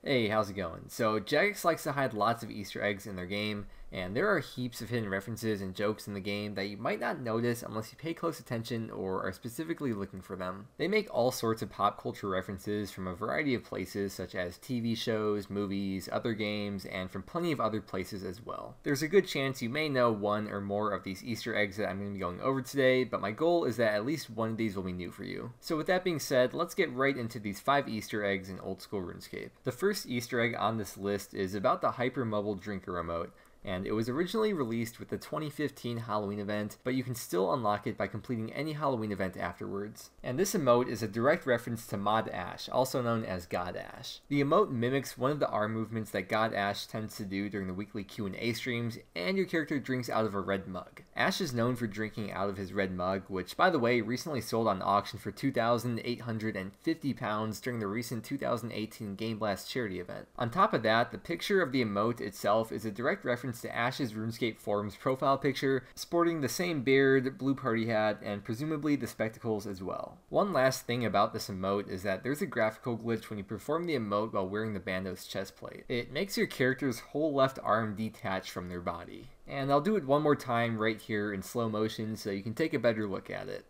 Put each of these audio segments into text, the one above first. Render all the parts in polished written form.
Hey, how's it going? So Jagex likes to hide lots of Easter eggs in their game, and there are heaps of hidden references and jokes in the game that you might not notice unless you pay close attention or are specifically looking for them. They make all sorts of pop culture references from a variety of places such as TV shows, movies, other games, and from plenty of other places as well. There's a good chance you may know one or more of these Easter eggs that I'm going to be going over today, but my goal is that at least one of these will be new for you. So with that being said, let's get right into these 5 Easter eggs in Old School Runescape. The first Easter egg on this list is about the Hypermobile drinker emote, and it was originally released with the 2015 Halloween event, but you can still unlock it by completing any Halloween event afterwards. And this emote is a direct reference to Mod Ash, also known as God Ash. The emote mimics one of the arm movements that God Ash tends to do during the weekly Q&A streams, and your character drinks out of a red mug. Ash is known for drinking out of his red mug, which by the way recently sold on auction for £2,850 during the recent 2018 Game Blast charity event. On top of that, the picture of the emote itself is a direct reference to Ash's RuneScape forums profile picture, sporting the same beard, blue party hat, and presumably the spectacles as well. One last thing about this emote is that there's a graphical glitch when you perform the emote while wearing the bando's chestplate. It makes your character's whole left arm detach from their body. And I'll do it one more time right here in slow motion so you can take a better look at it.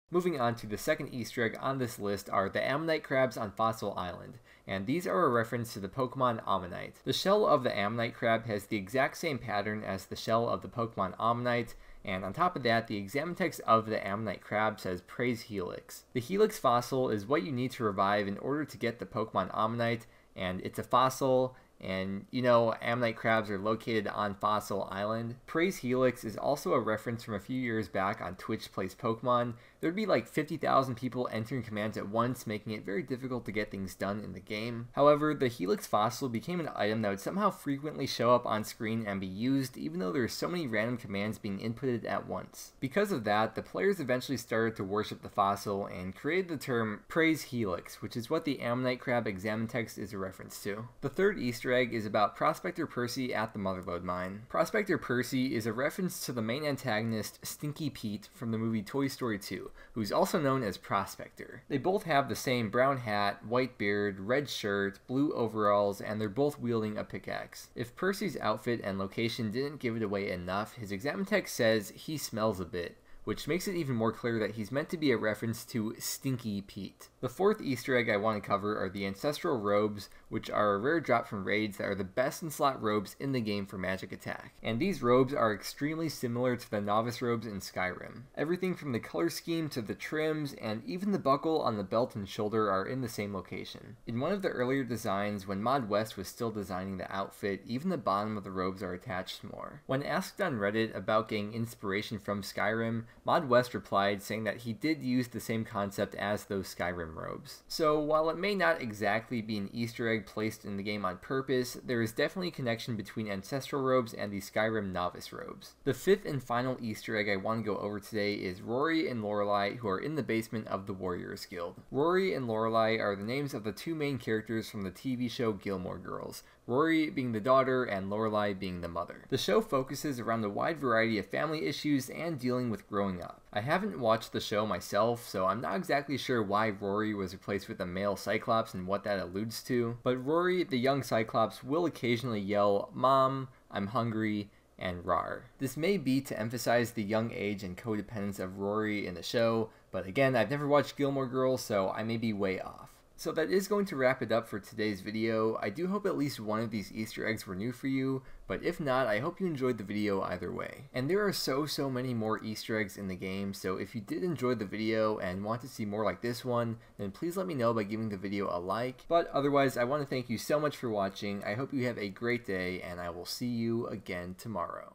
Moving on to the second Easter egg on this list are the Ammonite Crabs on Fossil Island, and these are a reference to the Pokemon Ammonite. The shell of the Ammonite Crab has the exact same pattern as the shell of the Pokemon Ammonite, and on top of that, the exam text of the Ammonite Crab says Praise Helix. The Helix fossil is what you need to revive in order to get the Pokemon Ammonite, and it's a fossil, and you know Ammonite Crabs are located on Fossil Island. Praise Helix is also a reference from a few years back on Twitch Plays Pokemon. There'd be like 50,000 people entering commands at once, making it very difficult to get things done in the game. However, the Helix fossil became an item that would somehow frequently show up on screen and be used, even though there are so many random commands being inputted at once. Because of that, the players eventually started to worship the fossil and created the term Praise Helix, which is what the Ammonite Crab exam text is a reference to. The third Easter egg is about Prospector Percy at the Motherlode Mine. Prospector Percy is a reference to the main antagonist Stinky Pete from the movie Toy Story 2, who's also known as Prospector. They both have the same brown hat, white beard, red shirt, blue overalls, and they're both wielding a pickaxe. If Percy's outfit and location didn't give it away enough, his exam text says he smells a bit, which makes it even more clear that he's meant to be a reference to Stinky Pete. The fourth Easter egg I want to cover are the Ancestral Robes, which are a rare drop from raids that are the best in slot robes in the game for magic attack. And these robes are extremely similar to the Novice robes in Skyrim. Everything from the color scheme to the trims, and even the buckle on the belt and shoulder are in the same location. In one of the earlier designs, when Mod West was still designing the outfit, even the bottom of the robes are attached more. When asked on Reddit about getting inspiration from Skyrim, Mod West replied saying that he did use the same concept as those Skyrim robes. So while it may not exactly be an Easter egg placed in the game on purpose, there is definitely a connection between Ancestral Robes and the Skyrim Novice Robes. The fifth and final Easter egg I want to go over today is Rory and Lorelai, who are in the basement of the Warriors Guild. Rory and Lorelai are the names of the two main characters from the TV show Gilmore Girls, Rory being the daughter and Lorelai being the mother. The show focuses around a wide variety of family issues and dealing with growing up. I haven't watched the show myself, so I'm not exactly sure why Rory was replaced with a male Cyclops and what that alludes to, but Rory, the young Cyclops, will occasionally yell, "Mom, I'm hungry," and "Rar." This may be to emphasize the young age and codependence of Rory in the show, but again, I've never watched Gilmore Girls, so I may be way off. So that is going to wrap it up for today's video. I do hope at least one of these Easter eggs were new for you, but if not, I hope you enjoyed the video either way. And there are so many more Easter eggs in the game, so if you did enjoy the video and want to see more like this one, then please let me know by giving the video a like. But otherwise, I want to thank you so much for watching. I hope you have a great day, and I will see you again tomorrow.